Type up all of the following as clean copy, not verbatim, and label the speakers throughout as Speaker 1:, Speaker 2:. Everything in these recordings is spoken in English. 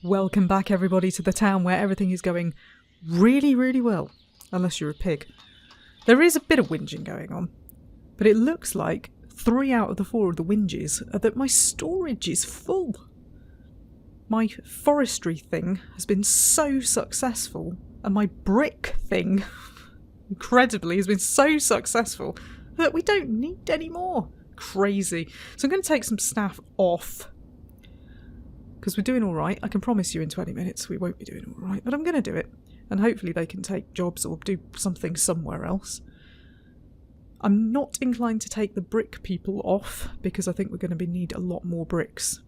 Speaker 1: Welcome back, everybody, to the town where everything is going really, really well. Unless you're a pig. There is a bit of whinging going on, but it looks like 3 out of the 4 of the whinges are that my storage is full. My forestry thing has been so successful, and my brick thing, incredibly, has been so successful that we don't need any more. Crazy. So I'm going to take some staff off. Because we're doing alright. I can promise you in 20 minutes we won't be doing alright, but I'm going to do it. And hopefully they can take jobs or do something somewhere else. I'm not inclined to take the brick people off, because I think we're going to need a lot more bricks.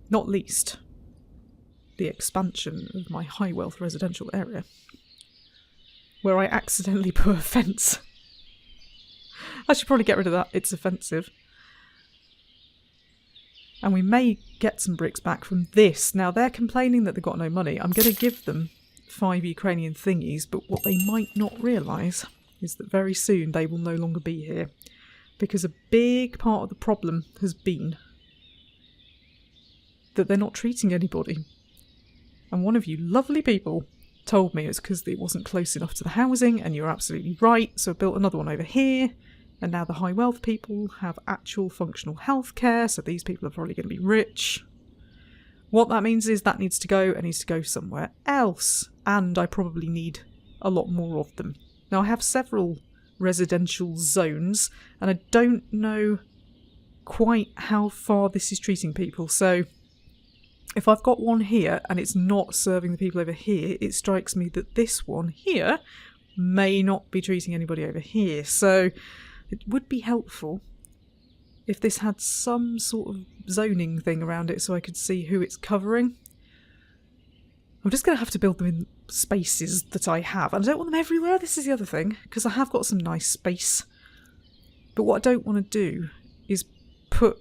Speaker 1: Not least the expansion of my high wealth residential area, where I accidentally put a fence. I should probably get rid of that, it's offensive. And we may get some bricks back from this. Now, they're complaining that they've got no money. I'm going to give them 5 Ukrainian thingies, but what they might not realise is that very soon they will no longer be here. Because a big part of the problem has been that they're not treating anybody. And one of you lovely people told me it's because it wasn't close enough to the housing, and you're absolutely right, so I built another one over here. And now the high wealth people have actual functional healthcare, so these people are probably going to be rich. What that means is that needs to go somewhere else. And I probably need a lot more of them. Now I have several residential zones, and I don't know quite how far this is treating people. So if I've got one here and it's not serving the people over here, it strikes me that this one here may not be treating anybody over here. So it would be helpful if this had some sort of zoning thing around it so I could see who it's covering. I'm just going to have to build them in spaces that I have. And I don't want them everywhere, this is the other thing, because I have got some nice space. But what I don't want to do is put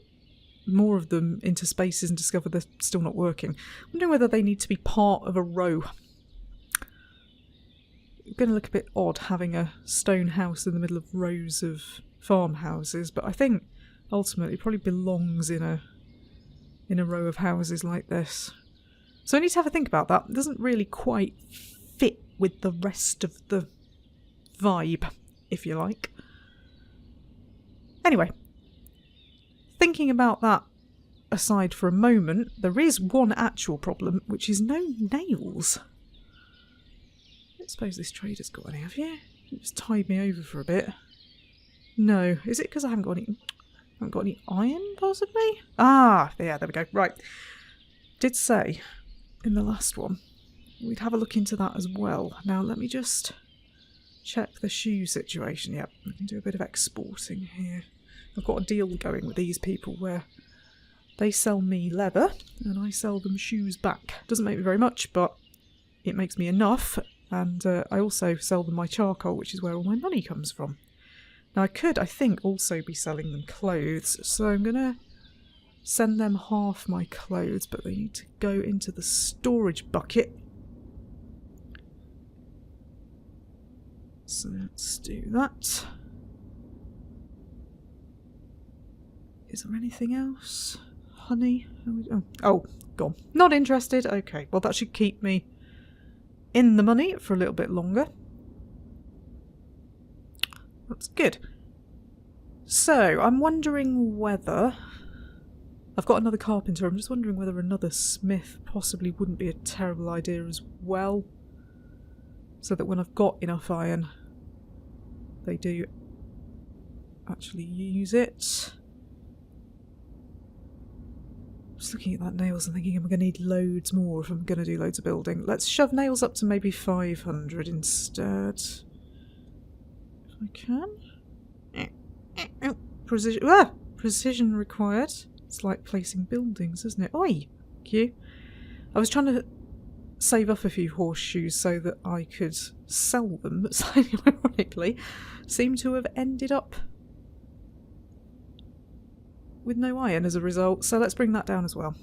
Speaker 1: more of them into spaces and discover they're still not working. I'm wondering whether they need to be part of a row. Going to look a bit odd having a stone house in the middle of rows of farmhouses, but I think ultimately it probably belongs in a row of houses like this. So I need to have a think about that. It doesn't really quite fit with the rest of the vibe, if you like. Anyway, thinking about that aside for a moment, there is one actual problem, which is no nails. I suppose this trader's got any, have you? You just tied me over for a bit. No. Is it because I haven't got any iron, possibly? Ah, yeah, there we go. Right. Did say in the last one we'd have a look into that as well. Now, let me just check the shoe situation. Yep, we can do a bit of exporting here. I've got a deal going with these people where they sell me leather and I sell them shoes back. Doesn't make me very much, but it makes me enough. And I also sell them my charcoal, which is where all my money comes from. Now I could, I think, also be selling them clothes. So I'm going to send them half my clothes, but they need to go into the storage bucket. So let's do that. Is there anything else? Honey? Oh, gone. Not interested. Okay, well that should keep me in the money for a little bit longer. That's good. So, I'm wondering whether... I've got another carpenter. I'm just wondering whether another smith possibly wouldn't be a terrible idea as well. So that when I've got enough iron, they do actually use it. Just looking at that nails and thinking I'm going to need loads more if I'm going to do loads of building. Let's shove nails up to maybe 500 instead. If I can. Precision required. It's like placing buildings, isn't it? Oi! Thank you. I was trying to save up a few horseshoes so that I could sell them, but slightly ironically seem to have ended up with no iron as a result, so let's bring that down as well.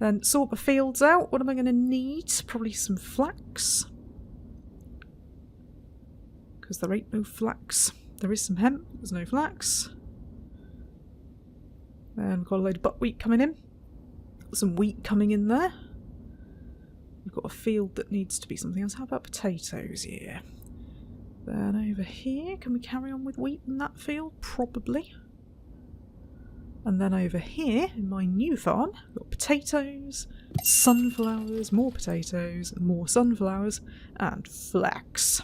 Speaker 1: Then sort the fields out. What am I going to need? Probably some flax. Because there ain't no flax. There is some hemp, there's no flax. Then we've got a load of buckwheat coming in. Got some wheat coming in there. we've got a field that needs to be something else. How about potatoes? Yeah. Then over here, can we carry on with wheat in that field? Probably. And then over here, in my new farm, we've got potatoes, sunflowers, more potatoes, more sunflowers, and flax.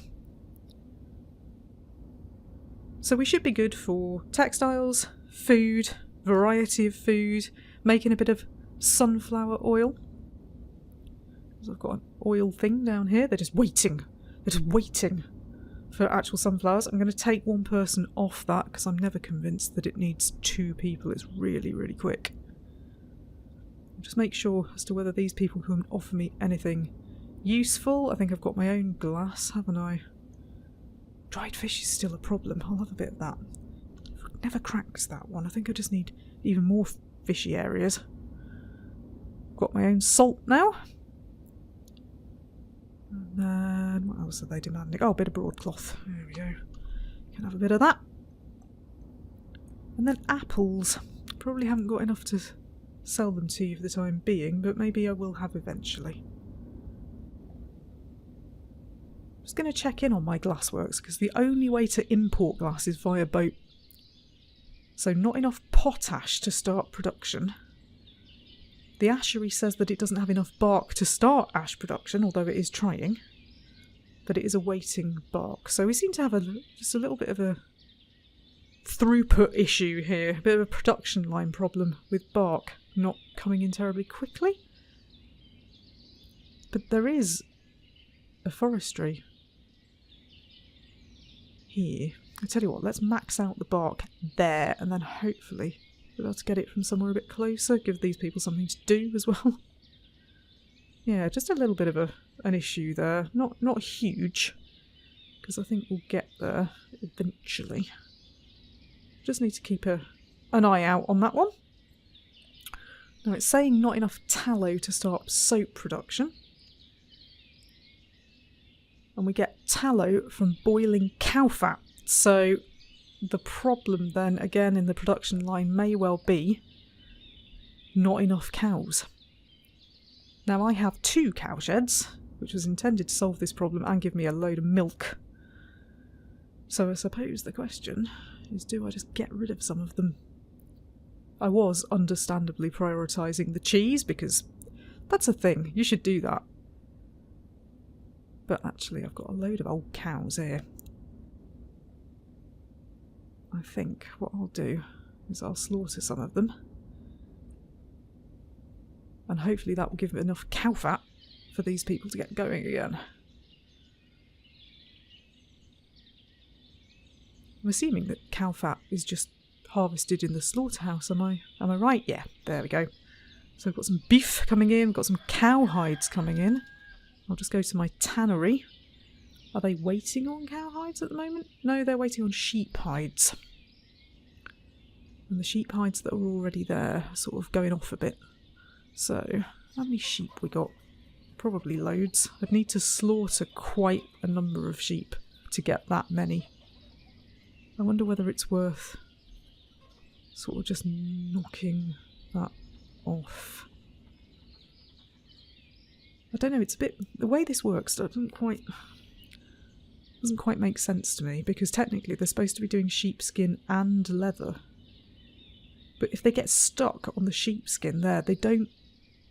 Speaker 1: So we should be good for textiles, food, variety of food, making a bit of sunflower oil. So I've got an oil thing down here. They're just waiting. They're just waiting for actual sunflowers. I'm going to take one person off that because I'm never convinced that it needs 2 people. It's really, really quick. Just make sure as to whether these people can offer me anything useful. I think I've got my own glass, haven't I? Dried fish is still a problem. I'll have a bit of that. Never cracks that one. I think I just need even more fishy areas. Got my own salt now. And then, what else are they demanding? Oh, a bit of broadcloth. There we go. Can have a bit of that. And then apples. Probably haven't got enough to sell them to you for the time being, but maybe I will have eventually. Just going to check in on my glassworks, because the only way to import glass is via boat. So not enough potash to start production. The ashery says that it doesn't have enough bark to start ash production, although it is trying. But it is awaiting bark. So we seem to have just a little bit of a throughput issue here. A bit of a production line problem with bark not coming in terribly quickly. But there is a forestry here. I tell you what, let's max out the bark there, and then hopefully we'll be able to get it from somewhere a bit closer, give these people something to do as well. Yeah, just a little bit of an issue there. Not huge, because I think we'll get there eventually. Just need to keep an eye out on that one. Now it's saying not enough tallow to start soap production. And we get tallow from boiling cow fat. So the problem then, again, in the production line may well be not enough cows. Now I have 2 cow sheds, which was intended to solve this problem and give me a load of milk. So I suppose the question is, do I just get rid of some of them? I was understandably prioritising the cheese, because that's a thing, you should do that. But actually I've got a load of old cows here. I think what I'll do is I'll slaughter some of them. And hopefully that will give enough cow fat for these people to get going again. I'm assuming that cow fat is just harvested in the slaughterhouse, am I right? Yeah, there we go. So I've got some beef coming in, got some cow hides coming in. I'll just go to my tannery. Are they waiting on cow hides at the moment? No, they're waiting on sheep hides. And the sheep hides that are already there are sort of going off a bit. So, how many sheep we got? Probably loads. I'd need to slaughter quite a number of sheep to get that many. I wonder whether it's worth sort of just knocking that off. I don't know, it's a bit... The way this works doesn't quite make sense to me, because technically they're supposed to be doing sheepskin and leather. But if they get stuck on the sheepskin there, they don't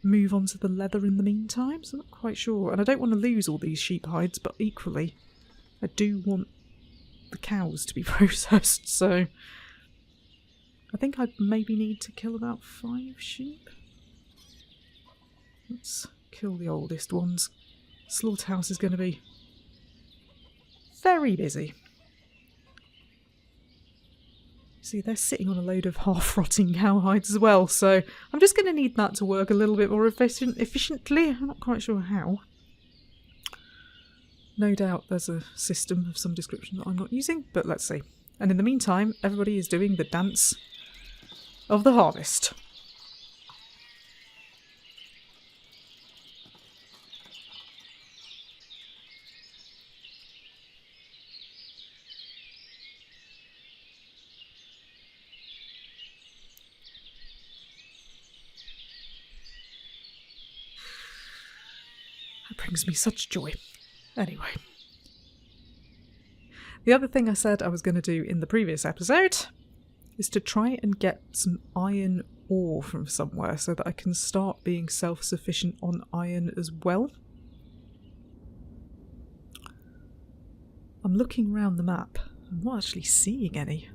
Speaker 1: move on to the leather in the meantime, so I'm not quite sure. And I don't want to lose all these sheep hides, but equally I do want the cows to be processed, so I think I'd maybe need to kill about 5 sheep. Let's kill the oldest ones. Slaughterhouse is going to be very busy. See, they're sitting on a load of half-rotting cow hides as well, so I'm just going to need that to work a little bit more efficiently. I'm not quite sure how. No doubt there's a system of some description that I'm not using, but let's see. And in the meantime, everybody is doing the dance of the harvest. That brings me such joy. Anyway. The other thing I said I was going to do in the previous episode is to try and get some iron ore from somewhere so that I can start being self-sufficient on iron as well. I'm looking around the map. I'm not actually seeing any.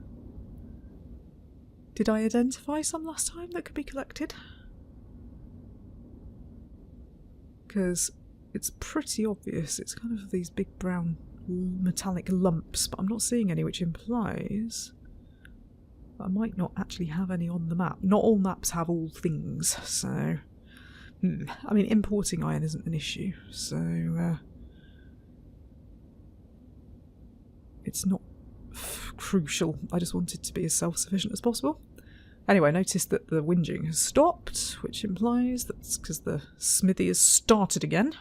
Speaker 1: Did I identify some last time that could be collected? Because it's pretty obvious. It's kind of these big brown metallic lumps, but I'm not seeing any, which implies that I might not actually have any on the map. Not all maps have all things, so... I mean, importing iron isn't an issue, so... it's not crucial. I just wanted to be as self-sufficient as possible. Anyway, I noticed that the whinging has stopped, which implies that's because the smithy has started again.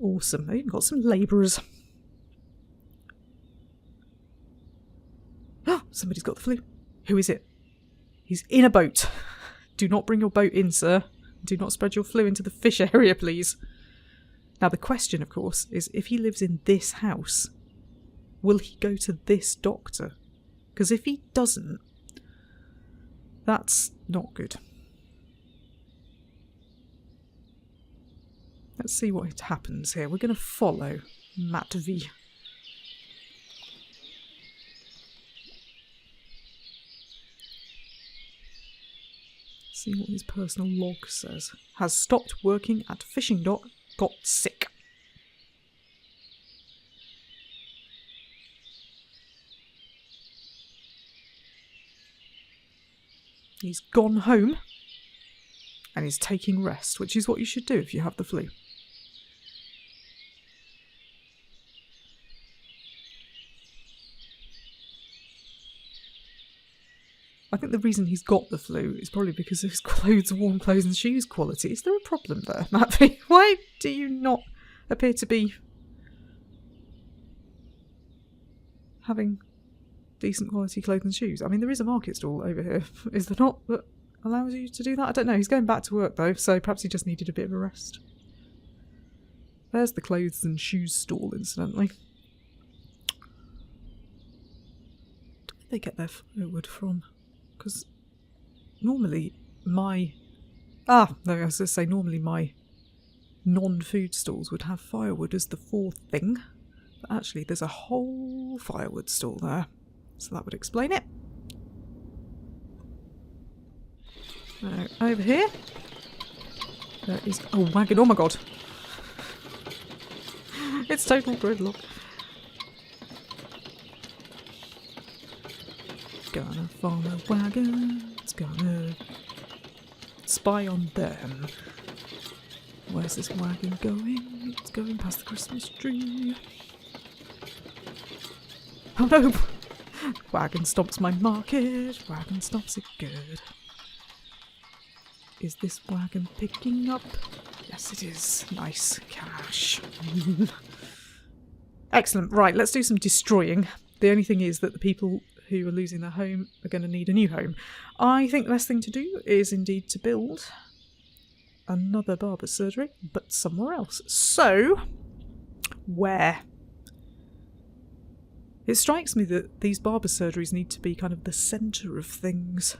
Speaker 1: Awesome. I've even got some labourers. Oh, somebody's got the flu. Who is it? He's in a boat. Do not bring your boat in, sir. Do not spread your flu into the fish area, please. Now, the question, of course, is if he lives in this house, will he go to this doctor? Because if he doesn't, that's not good. Let's see what happens here. We're going to follow Matt V. See what his personal log says. Has stopped working at fishing dock, got sick. He's gone home and he's taking rest, which is what you should do if you have the flu. I think the reason he's got the flu is probably because of his clothes, warm clothes and shoes quality. Is there a problem there, Matthew? Why do you not appear to be having decent quality clothes and shoes? I mean, there is a market stall over here, is there not, that allows you to do that? I don't know. He's going back to work though, so perhaps he just needed a bit of a rest. There's the clothes and shoes stall, incidentally. Where do they get their firewood from? Because normally my... no, I was going to say normally my non-food stalls would have firewood as the fourth thing. But actually there's a whole firewood stall there. So that would explain it. Now, over here, there is a wagon. Oh my god. It's total gridlock. Gonna follow wagons, gonna spy on them. Where's this wagon going? It's going past the Christmas tree. Oh no! Wagon stomps my market. Wagon stomps it good. Is this wagon picking up? Yes, it is. Nice cash. Excellent. Right, let's do some destroying. The only thing is that the people who are losing their home are going to need a new home. I think the best thing to do is indeed to build another barber's surgery, but somewhere else. So, where? It strikes me that these barber surgeries need to be kind of the centre of things.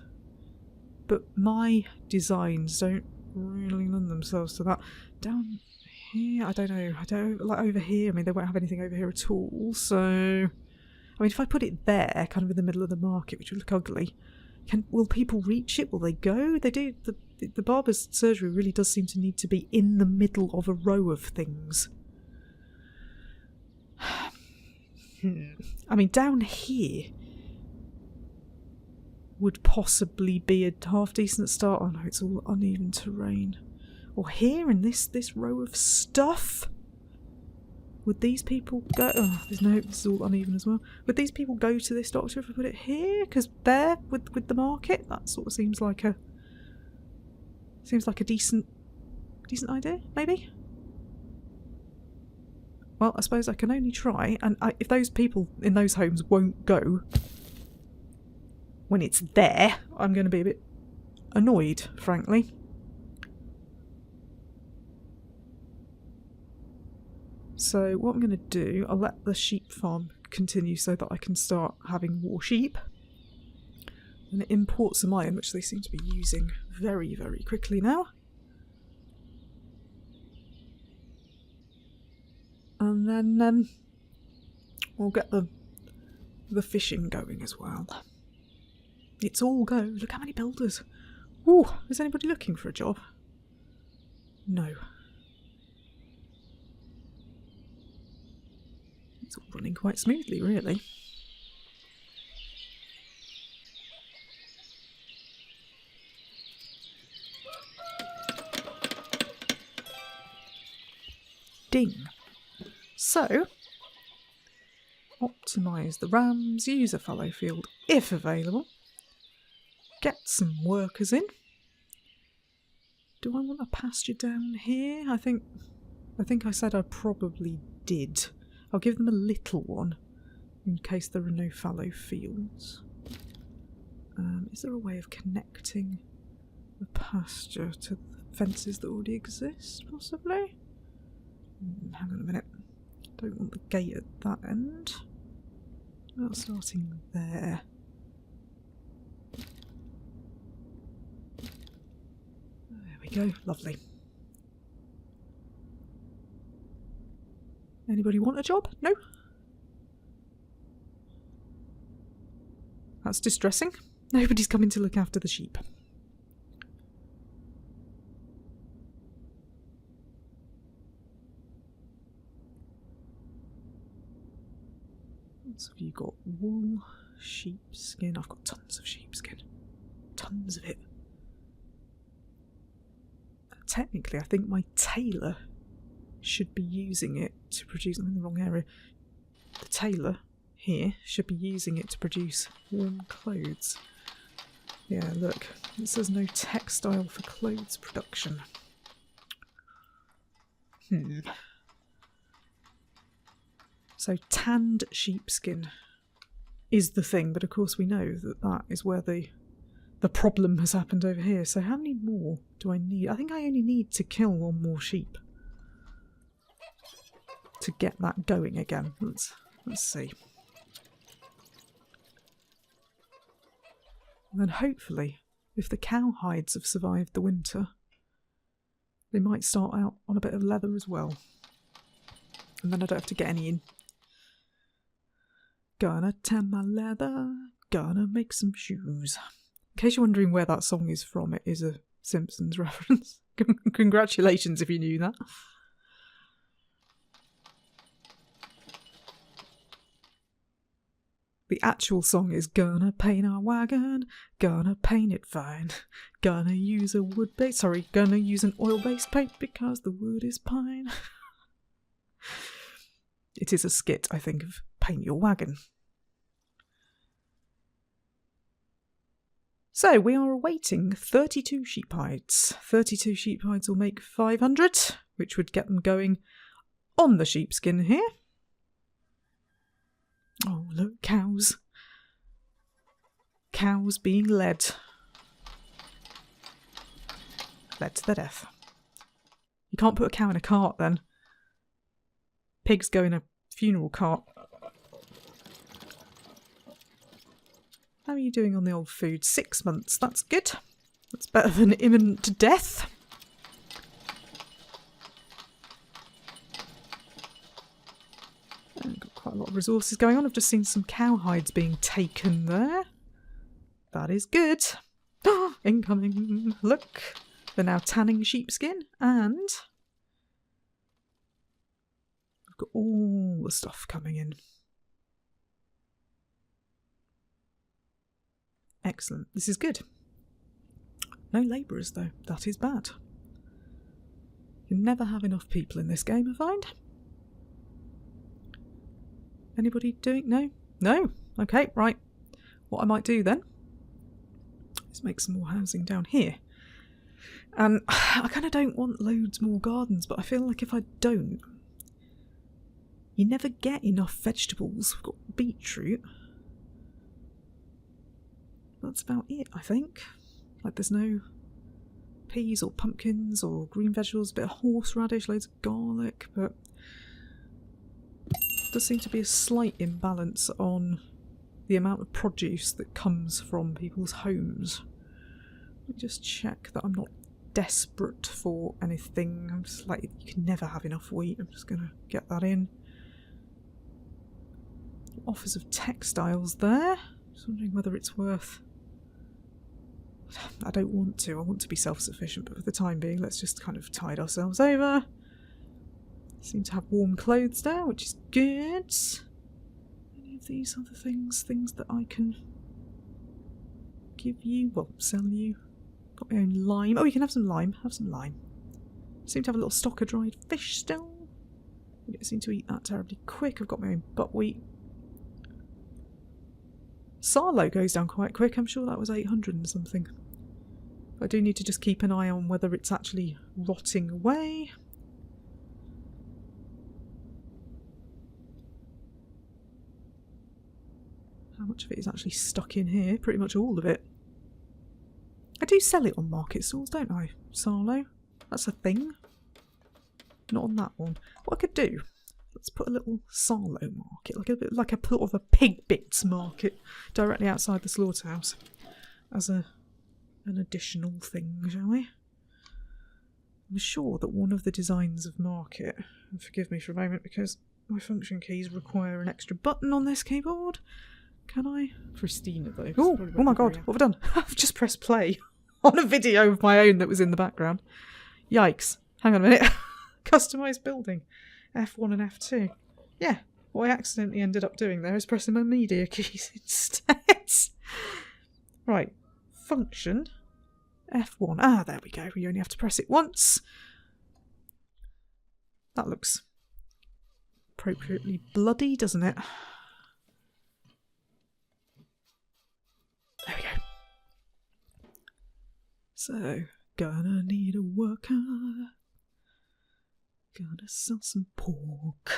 Speaker 1: But my designs don't really lend themselves to that. Down here, I don't know. I don't like over here. I mean, they won't have anything over here at all. So, I mean, if I put it there, kind of in the middle of the market, which would look ugly, will people reach it? Will they go? They do. The barber's surgery really does seem to need to be in the middle of a row of things. I mean, down here would possibly be a half-decent start. Oh no, it's all uneven terrain. Or here in this row of stuff? Would these people go... Oh, this is all uneven as well. Would these people go to this doctor if I put it here? Because there, with the market, that sort of seems like a... decent idea, maybe? Well, I suppose I can only try, and if those people in those homes won't go when it's there, I'm going to be a bit annoyed, frankly. So what I'm going to do, I'll let the sheep farm continue so that I can start having more sheep. And import some iron, which they seem to be using very, very quickly now. And then we'll get the fishing going as well. It's all go. Look how many builders. Ooh, is anybody looking for a job? No. It's all running quite smoothly, really. Ding. So, optimise the rams, use a fallow field if available, get some workers in. Do I want a pasture down here? I think I said I probably did. I'll give them a little one in case there are no fallow fields. Is there a way of connecting the pasture to the fences that already exist, possibly? Hang on a minute. Don't want the gate at that end. Not starting there. There we go. Lovely. Anybody want a job? No? That's distressing. Nobody's coming to look after the sheep. So have you got wool, sheepskin? I've got tons of sheepskin. Tons of it. Technically, I think my tailor should be using it to produce... I'm in the wrong area. The tailor here should be using it to produce warm clothes. Yeah, look. It says no textile for clothes production. So tanned sheepskin is the thing, but of course we know that that is where the problem has happened over here. So how many more do I need? I think I only need to kill one more sheep to get that going again. Let's see. And then hopefully, if the cow hides have survived the winter, they might start out on a bit of leather as well. And then I don't have to get any in. Gonna tan my leather, gonna make some shoes. In case you're wondering where that song is from, it is a Simpsons reference. Congratulations if you knew that. The actual song is gonna paint our wagon, gonna paint it fine, gonna use an oil-based paint because the wood is pine. It is a skit, I think, of paint your wagon. So we are awaiting 32 sheep hides. 32 sheep hides will make 500, which would get them going on the sheepskin here. Oh, look, cows. Cows being led. Led to their death. You can't put a cow in a cart then. Pigs go in a funeral cart. How are you doing on the old food? 6 months, that's good. That's better than imminent death. Got quite a lot of resources going on. I've just seen some cow hides being taken there. That is good. Incoming. Look. They're now tanning sheepskin and I've got all the stuff coming in. Excellent. This is good. No labourers though. That is bad. You never have enough people in this game, I find. Anybody doing... No? No? Okay, right. What I might do then is make some more housing down here. And I kind of don't want loads more gardens, but I feel like if I don't, you never get enough vegetables. We've got beetroot. That's about it, I think. Like there's no peas or pumpkins or green vegetables, a bit of horseradish, loads of garlic, but Does seem to be a slight imbalance on the amount of produce that comes from people's homes. Let me just check that I'm not desperate for anything. I'm just like, you can never have enough wheat. I'm just going to get that in. Offers of textiles there. Just wondering whether it's worth... I don't want to. I want to be self-sufficient, but for the time being, let's just kind of tide ourselves over. Seem to have warm clothes there, which is good. Any of these other things that I can give you? Well, sell you. Got my own lime. Oh, you can have some lime. Have some lime. Seem to have a little stock of dried fish still. I don't seem to eat that terribly quick. I've got my own buckwheat. Sarlo goes down quite quick. I'm sure that was 800 and something. I do need to just keep an eye on whether it's actually rotting away. How much of it is actually stuck in here? Pretty much all of it. I do sell it on market stalls, don't I? Sarlo. That's a thing. Not on that one. What I could do, let's put a little Sarlo market, like a sort of a pig bits market directly outside the slaughterhouse as an additional thing, shall we? I'm sure that one of the designs of market, and forgive me for a moment because my function keys require an extra button on this keyboard. Can I? Christina though. Oh my god, what have I done? I've just pressed play on a video of my own that was in the background. Yikes. Hang on a minute. Customised building. F1 and F2. Yeah, what I accidentally ended up doing there is pressing my media keys instead. Right. Function. F1. Ah, there we go. You only have to press it once. That looks appropriately bloody, doesn't it? There we go. So, gonna need a worker. Gonna sell some pork.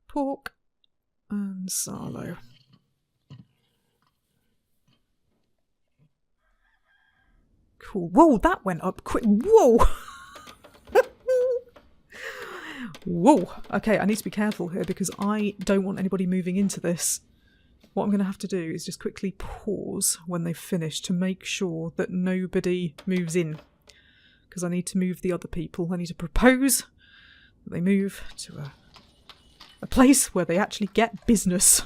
Speaker 1: Pork and Sarlo. Cool. Whoa, that went up quick. Whoa! Whoa! Okay, I need to be careful here because I don't want anybody moving into this. What I'm going to have to do is just quickly pause when they've finished to make sure that nobody moves in. Because I need to move the other people. I need to propose that they move to a place where they actually get business.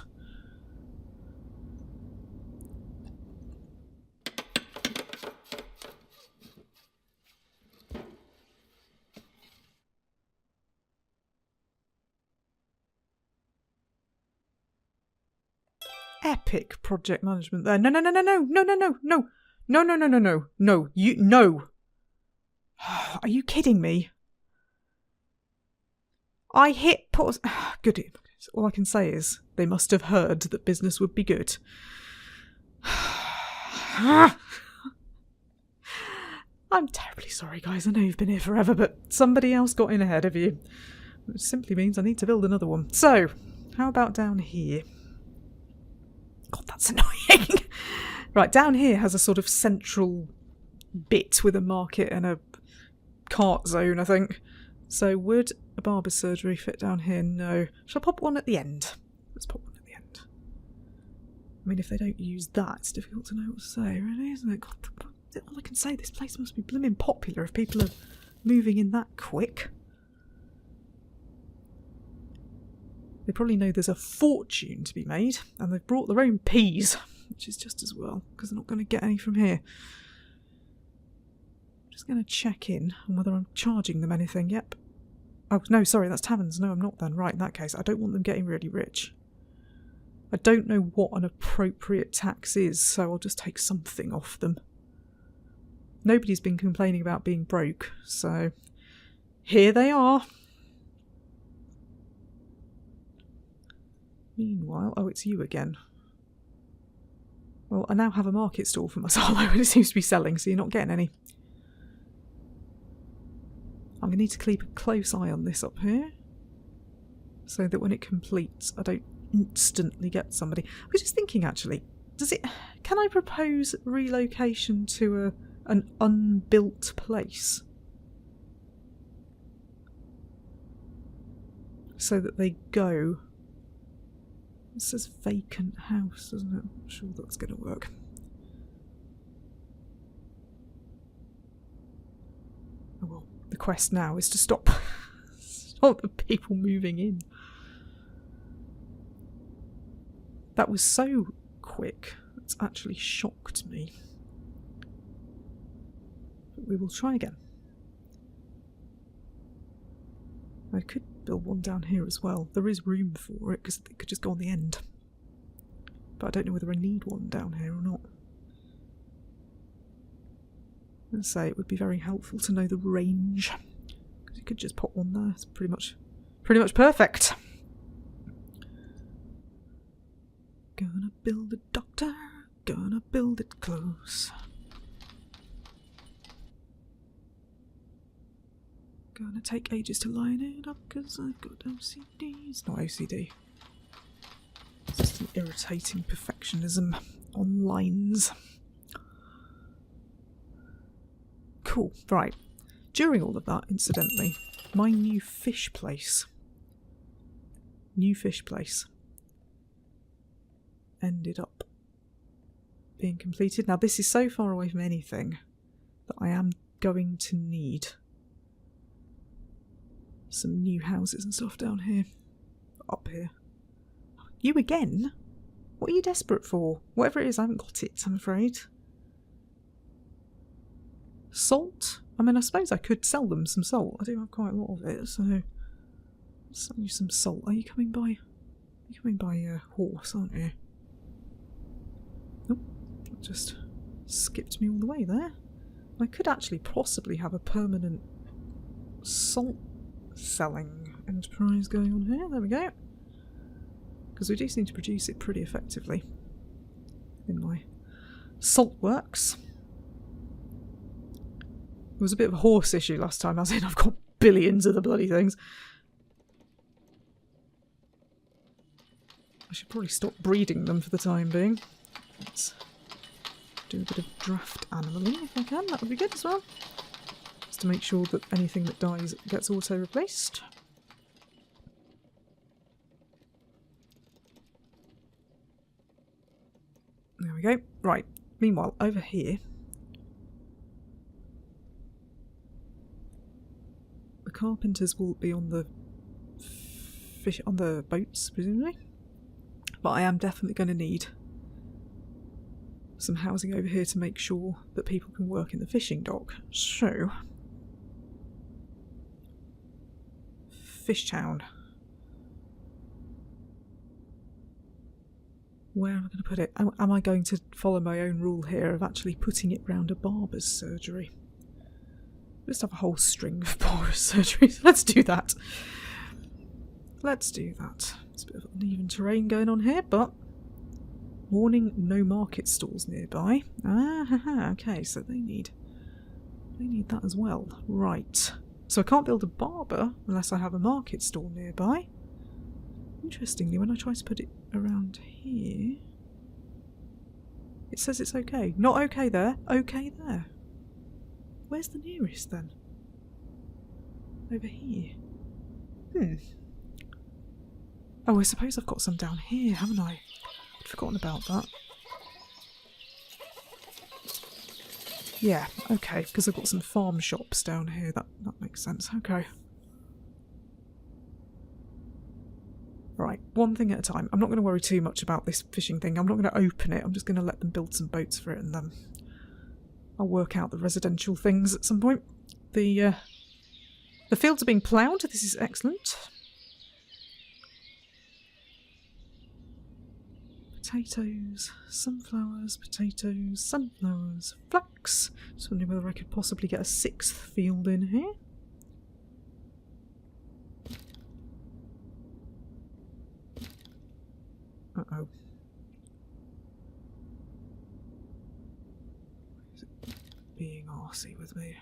Speaker 1: Epic project management there. No. Are you kidding me? I hit pause. Good. All I can say is they must have heard that business would be good. I'm terribly sorry, guys. I know you've been here forever, but somebody else got in ahead of you. Which simply means I need to build another one. So, how about down here? God, that's annoying. Right, down here has a sort of central bit with a market and a cart zone, I think. So would a barber's surgery fit down here? No. Shall I pop one at the end? Let's pop one at the end. I mean, if they don't use that, it's difficult to know what to say, really, isn't it? God, all I can say, this place must be blooming popular if people are moving in that quick. They probably know there's a fortune to be made, and they've brought their own peas, which is just as well, because they're not going to get any from here. I'm just going to check in on whether I'm charging them anything. Yep. Oh, no, sorry, that's taverns. No, I'm not then. Right, in that case, I don't want them getting really rich. I don't know what an appropriate tax is, so I'll just take something off them. Nobody's been complaining about being broke, so here they are. Meanwhile, oh, it's you again. Well, I now have a market stall for my Sarlo and it seems to be selling, so you're not getting any. I'm going to need to keep a close eye on this up here, so that when it completes, I don't instantly get somebody. I was just thinking, actually, can I propose relocation to an unbuilt place? so that they go. It says vacant house, doesn't it? I'm not sure that's going to work. Oh well, the quest now is to stop the people moving in. That was so quick, it's actually shocked me. But we will try again. I could build one down here as well. There is room for it because it could just go on the end. But I don't know whether I need one down here or not. I'd say it would be very helpful to know the range. Because you could just pop one there. It's pretty much perfect. Gonna build a doctor, gonna build it close. Gonna take ages to line it up because I've got OCD. It's not OCD. It's just an irritating perfectionism on lines. Cool, right. During all of that, incidentally, my new fish place ended up being completed. Now this is so far away from anything that I am going to need some new houses and stuff down here. Up here. You again? What are you desperate for? Whatever it is, I haven't got it, I'm afraid. Salt? I mean, I suppose I could sell them some salt. I do have quite a lot of it, so I'll sell you some salt. Are you coming by? You're coming by a horse, aren't you? Nope. That just skipped me all the way there. I could actually possibly have a permanent salt selling enterprise going on here. There we go. Because we do seem to produce it pretty effectively in my salt works. There was a bit of a horse issue last time, as in I've got billions of the bloody things. I should probably stop breeding them for the time being. Let's do a bit of draft animaling if I can, that would be good as well. Just to make sure that anything that dies gets auto-replaced. There we go. Right, meanwhile, over here, the carpenters will be on the boats, presumably. But I am definitely going to need some housing over here to make sure that people can work in the fishing dock. So, Fish Town. Where am I going to put it? Am I going to follow my own rule here of actually putting it round a barber's surgery? Just have a whole string of barber's surgeries. Let's do that. Let's do that. There's a bit of uneven terrain going on here, but warning, no market stalls nearby. Okay, so they need that as well. Right. So I can't build a barber unless I have a market stall nearby. Interestingly, when I try to put it around here, it says it's okay. Not okay there, okay there. Where's the nearest then? Over here. Oh, I suppose I've got some down here, haven't I? I'd forgotten about that. Yeah, okay, because I've got some farm shops down here. That makes sense. Okay. Right, one thing at a time. I'm not going to worry too much about this fishing thing. I'm not going to open it. I'm just going to let them build some boats for it, and then I'll work out the residential things at some point. The fields are being ploughed. This is excellent. Potatoes, sunflowers, potatoes, sunflowers, flax. Just wondering whether I could possibly get a 6th field in here. Uh-oh. Is it being arsey with me?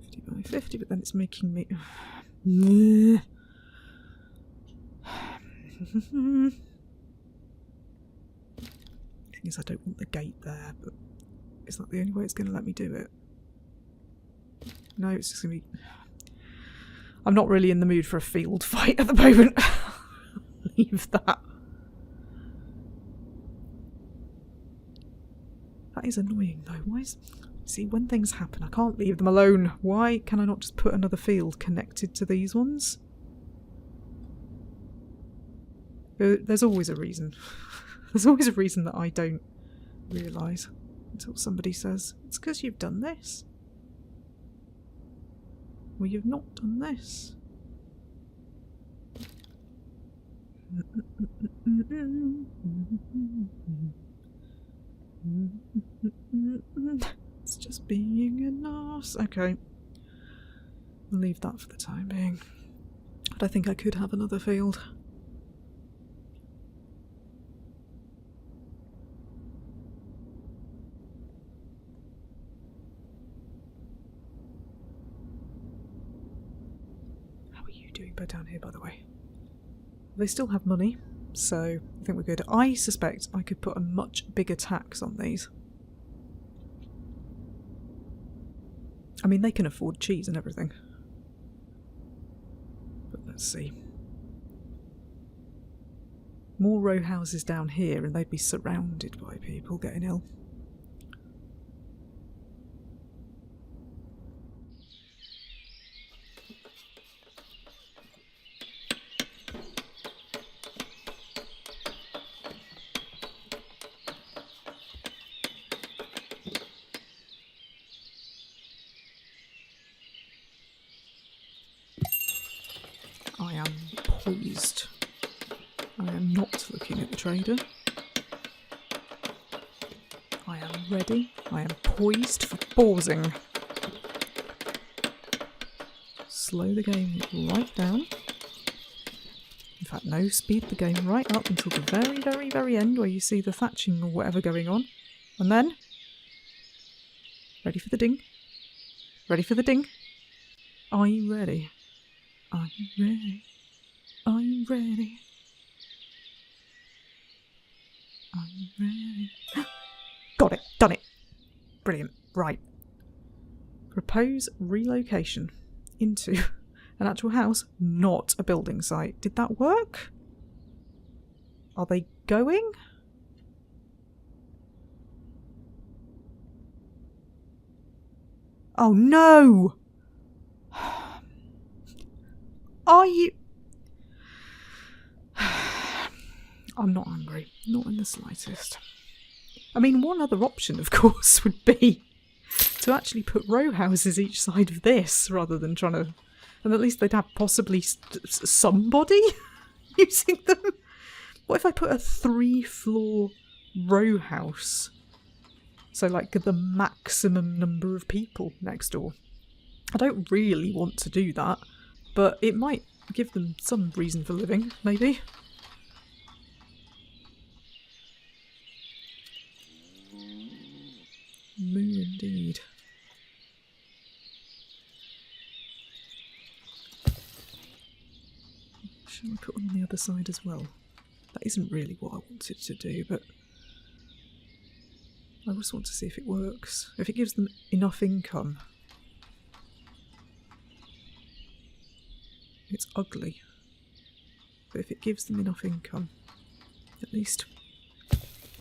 Speaker 1: 50 by 50, but then it's making me... Thing is, I don't want the gate there, but is that the only way it's going to let me do it? No, it's just going to be... I'm not really in the mood for a field fight at the moment. Leave that. That is annoying though. Why is... See, when things happen, I can't leave them alone. Why can I not just put another field connected to these ones? There's always a reason. There's always a reason that I don't realise until somebody says, it's because you've done this. Well, you've not done this. It's just being an arse. Okay. I'll leave that for the time being. But I think I could have another field. How are you doing down here, by the way? They still have money, so I think we're good. I suspect I could put a much bigger tax on these. I mean, they can afford cheese and everything. But let's see. More row houses down here and they'd be surrounded by people getting ill. I am poised. I am not looking at the trader. I am ready. I am poised for pausing. Slow the game right down. In fact, no, speed the game right up until the very, very, very end where you see the thatching or whatever going on. And then... ready for the ding. Ready for the ding. Are you ready? Are you ready? Are you ready? Are you ready? Got it! Done it! Brilliant. Right. Propose relocation into an actual house, not a building site. Did that work? Are they going? Oh no! Are you... I'm not angry. Not in the slightest. I mean, one other option, of course, would be to actually put row houses each side of this, rather than trying to... And at least they'd have possibly somebody using them. What if I put a 3-floor row house? So, like, the maximum number of people next door. I don't really want to do that. But it might give them some reason for living, maybe. Moo indeed. Shall I put one on the other side as well? That isn't really what I wanted to do, but I just want to see if it works. If it gives them enough income. It's ugly, but if it gives them enough income, at least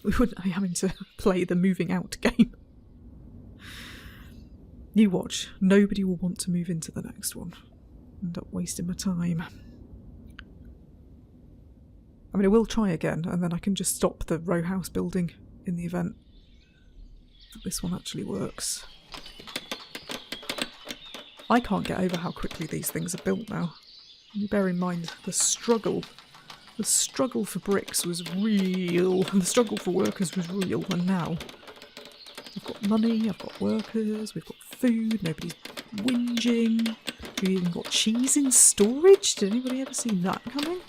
Speaker 1: we wouldn't be having to play the moving out game. You watch, nobody will want to move into the next one. End up wasting my time. I mean, I will try again, and then I can just stop the row house building in the event that this one actually works. I can't get over how quickly these things are built now. You bear in mind the struggle. The struggle for bricks was real, and the struggle for workers was real, and now I've got money, I've got workers, we've got food, nobody's whinging. We've even got cheese in storage. Did anybody ever see that coming?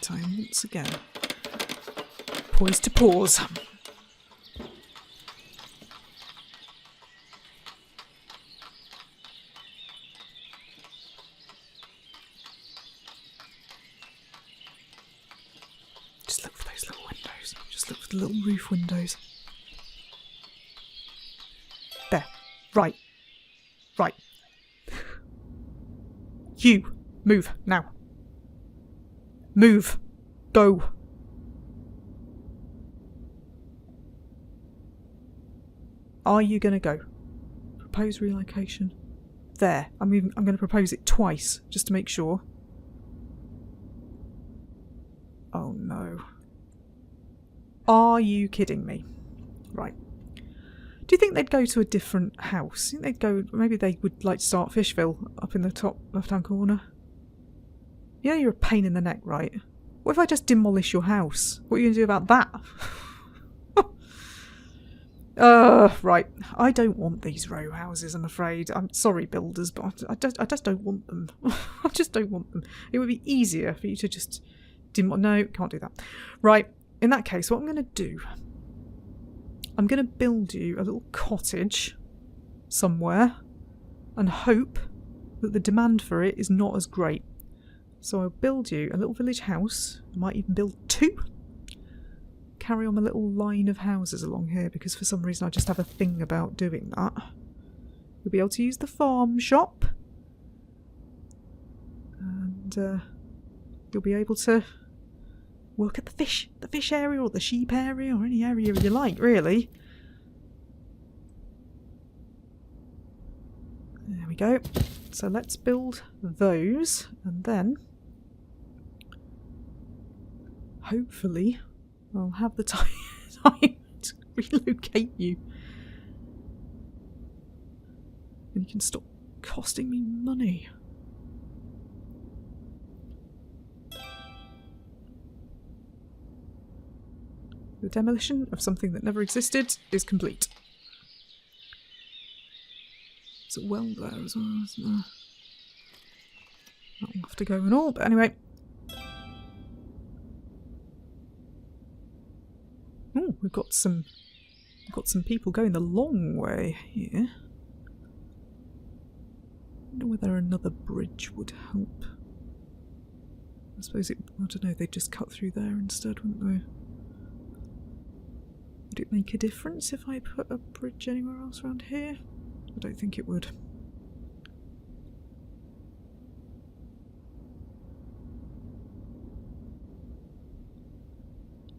Speaker 1: Right, I am once again poised to pause. Just look for those little windows. Just look for the little roof windows. There. Right. Right. You. Move. Now. Move. Go. Are you going to go? Propose relocation. There. I'm going to propose it twice, just to make sure. Oh no. Are you kidding me? Right. Do you think they'd go to a different house? Do you think they'd go... Maybe they would like to start Fishville up in the top left-hand corner? Yeah, you're a pain in the neck, right? What if I just demolish your house? What are you going to do about that? Right. I don't want these row houses, I'm afraid. I'm sorry, builders, but I just don't want them. I just don't want them. It would be easier for you to just... No, can't do that. Right. In that case, what I'm going to do... I'm going to build you a little cottage somewhere and hope that the demand for it is not as great. So I'll build you a little village house. I might even build 2. Carry on my little line of houses along here because for some reason I just have a thing about doing that. You'll be able to use the farm shop. And you'll be able to work at the fish area or the sheep area or any area you like, really. There we go. So let's build those and then hopefully I'll have the time to relocate you. And you can stop costing me money. The demolition of something that never existed is complete. It's a well there as well, isn't there? That'll have to go and all, but anyway. Oh, we've got some people going the long way here. I wonder whether another bridge would help. I suppose it, I don't know, they'd just cut through there instead, wouldn't they? Would it make a difference if I put a bridge anywhere else around here? I don't think it would.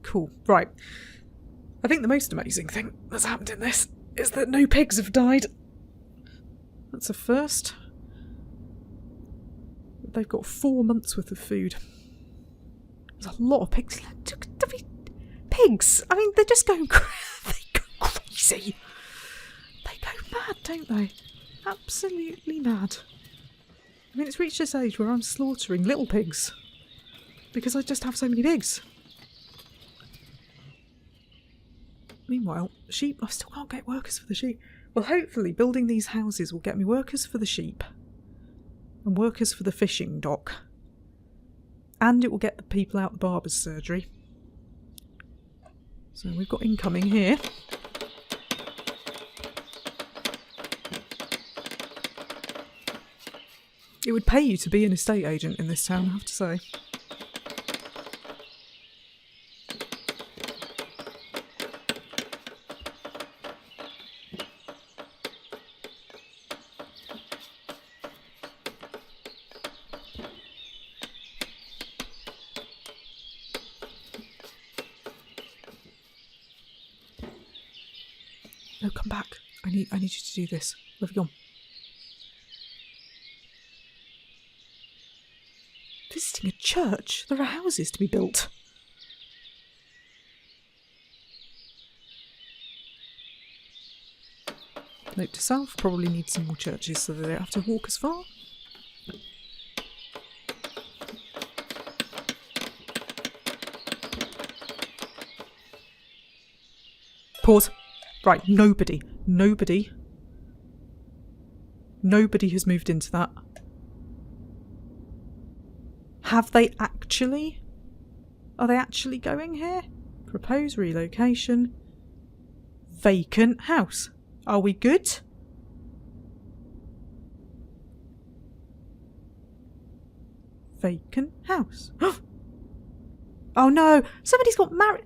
Speaker 1: Cool. Right. I think the most amazing thing that's happened in this is that no pigs have died. That's a first. They've got 4 months worth of food. There's a lot of pigs. Pigs! I mean, they're just going crazy. They go mad, don't they? Absolutely mad. I mean, it's reached this age where I'm slaughtering little pigs because I just have so many pigs. Meanwhile, sheep, I still can't get workers for the sheep. Well, hopefully building these houses will get me workers for the sheep and workers for the fishing dock. And it will get the people out the barber's surgery. So we've got incoming here. It would pay you to be an estate agent in this town, I have to say. No, come back. I need you to do this. Where have you gone? Visiting a church? There are houses to be built. Note to self, probably need some more churches so that they don't have to walk as far. Pause. Right, nobody has moved into that. Have they actually? Are they actually going here? Propose relocation. Vacant house. Are we good? Vacant house. Oh no! Somebody's got married!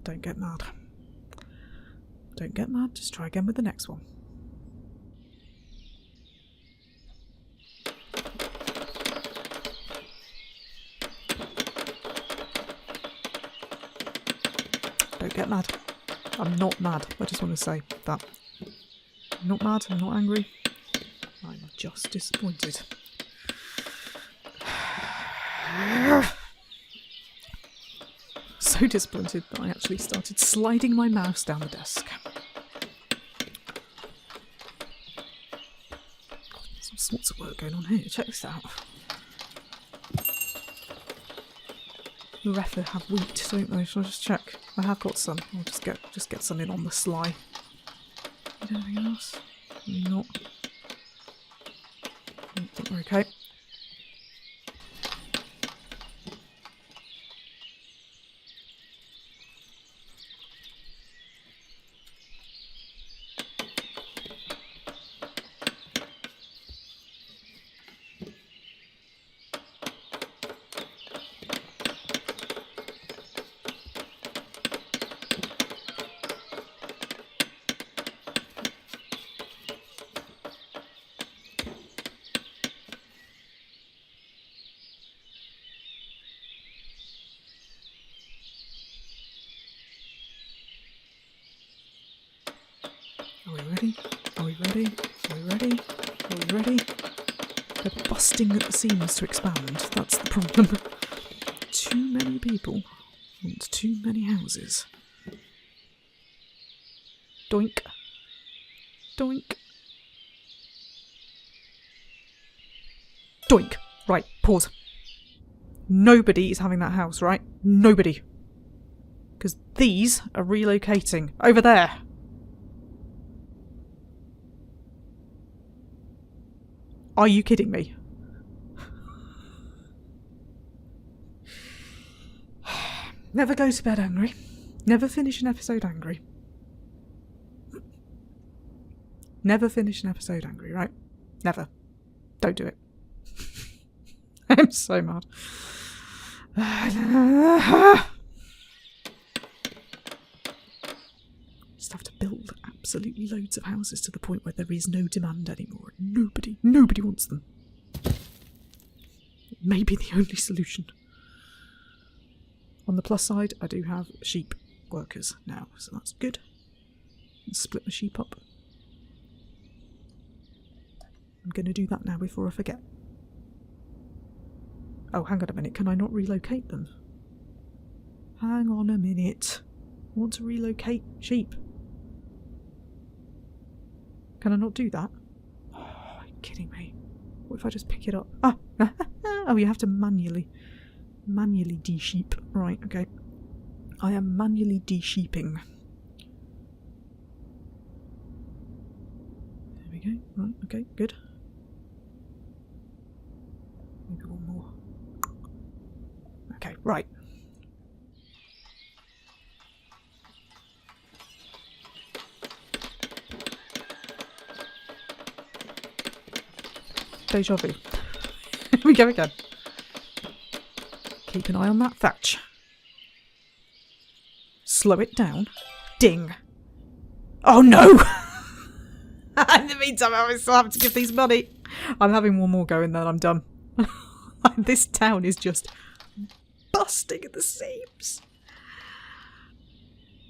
Speaker 1: Don't get mad. Don't get mad, just try again with the next one. Don't get mad. I'm not mad. I just want to say that. I'm not mad, I'm not angry. I'm just disappointed. So disappointed that I actually started sliding my mouse down the desk. There's all sorts of work going on here. Check this out. The ref have wheat, don't they? Shall I just check? I have got some. I'll just get some in on the sly. Anything else? Maybe not. I think we're okay. Are we ready? Are we ready? Are we ready? Are we ready? They're busting at the seams to expand. That's the problem. Too many people want too many houses. Doink. Doink. Doink. Right, pause. Nobody is having that house, right? Nobody. Because these are relocating. Over there. Are you kidding me? Never go to bed angry. Never finish an episode angry. Never finish an episode angry, right? Never. Don't do it. I'm so mad. Just have to build absolutely loads of houses to the point where there is no demand anymore. Nobody wants them. It may be the only solution. On the plus side, I do have sheep workers now, so that's good. Let's split my sheep up. I'm going to do that now before I forget. Oh, hang on a minute. Can I not relocate them? Hang on a minute. I want to relocate sheep. Can I not do that? Oh, are you kidding me? What if I just pick it up? Ah! Oh, you have to manually de-sheep. Right, okay. I am manually de-sheeping. There we go. Right, okay, good. Maybe one more. Okay, right. Deja vu. Here we go again. Keep an eye on that thatch. Slow it down. Ding. Oh no! In the meantime, I still have to give these money. I'm having one more go and then I'm done. This town is just busting at the seams.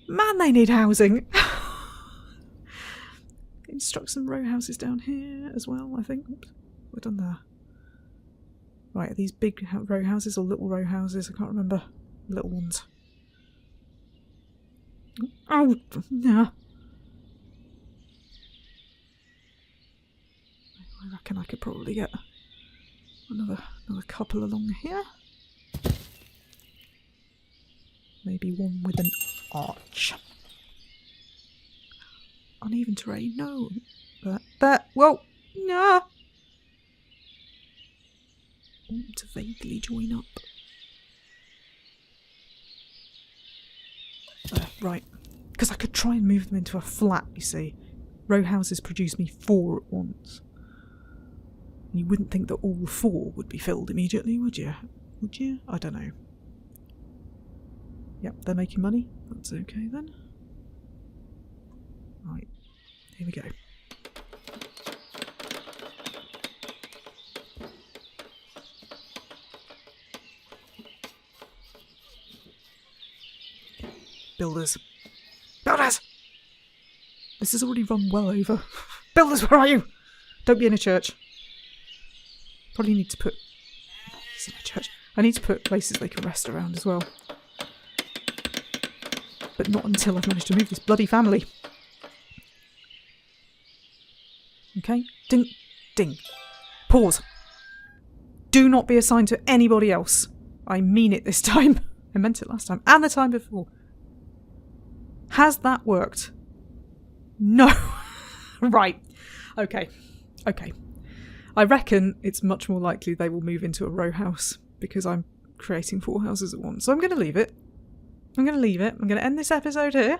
Speaker 1: Man, they need housing. Construct some row houses down here as well, I think. Oops, we're done there. Right, are these big row houses or little row houses? I can't remember. Little ones. Oh, no. I reckon I could probably get another couple along here. Maybe one with an arch. Uneven terrain, no. But, whoa, no. want them to vaguely join up. Right. Because I could try and move them into a flat, you see. Row houses produce me 4 at once. You wouldn't think that all 4 would be filled immediately, would you? Would you? I don't know. Yep, they're making money. That's okay then. Right, here we go. Builders. Builders! This has already run well over. Builders, where are you? Don't be in a church. Probably need to put... He's in a church. I need to put places they can rest around as well. But not until I've managed to move this bloody family. Okay. Ding. Ding. Pause. Do not be assigned to anybody else. I mean it this time. I meant it last time. And the time before. Has that worked? No. Right. Okay. Okay. I reckon it's much more likely they will move into a row house because I'm creating 4 houses at once. So I'm going to leave it. I'm going to leave it. I'm going to end this episode here.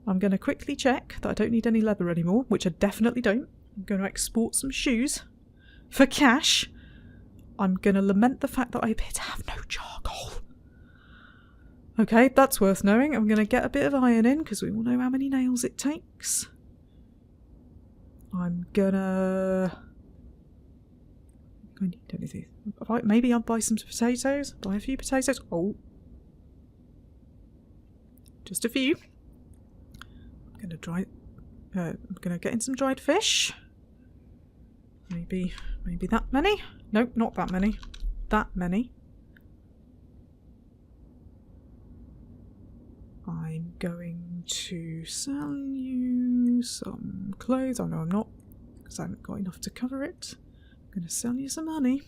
Speaker 1: I'm going to quickly check that I don't need any leather anymore, which I definitely don't. I'm going to export some shoes for cash. I'm going to lament the fact that I appear to have no charcoal. Okay, that's worth knowing. I'm going to get a bit of iron in because we all know how many nails it takes. I'm gonna... I need anything. Maybe I'll buy some potatoes. Buy a few potatoes. Oh. Just a few. I'm gonna get in some dried fish. Maybe that many? Nope, not that many. That many. I'm going to sell you some clothes. Oh no, I'm not, because I haven't got enough to cover it. I'm going to sell you some honey.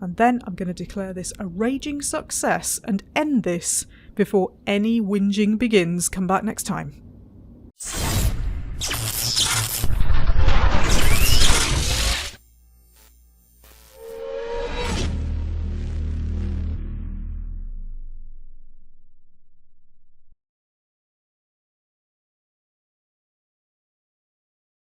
Speaker 1: And then I'm going to declare this a raging success and end this before any whinging begins. Come back next time.